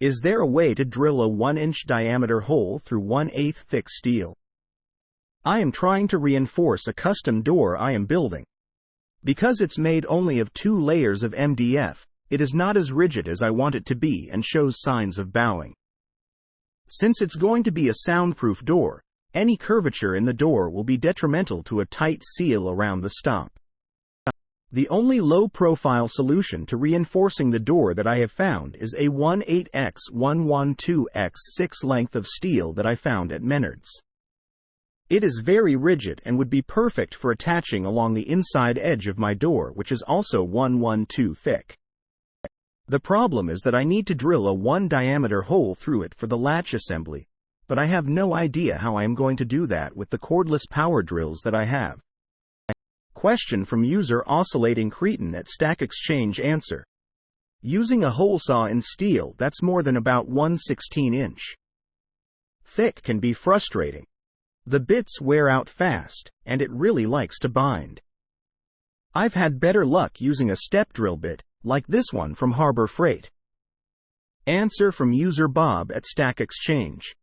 Is there a way to drill a 1-inch diameter hole through 1/8 thick steel? I am trying to reinforce a custom door I am building. Because it's made only of 2 layers of MDF, it is not as rigid as I want it to be and shows signs of bowing. Since it's going to be a soundproof door, any curvature in the door will be detrimental to a tight seal around the stop. The only low-profile solution to reinforcing the door that I have found is a 1/8 x 112 x 6 length of steel that I found at Menards. It is very rigid and would be perfect for attaching along the inside edge of my door, which is also 112 thick. The problem is that I need to drill a 1 diameter hole through it for the latch assembly, but I have no idea how I am going to do that with the cordless power drills that I have. Question from user Oscillating Cretin at Stack Exchange. Answer: using a hole saw in steel that's more than about 1/16 inch thick can be frustrating. The bits wear out fast, and it really likes to bind. I've had better luck using a step drill bit, like this one from Harbor Freight. Answer from user Bob at Stack Exchange: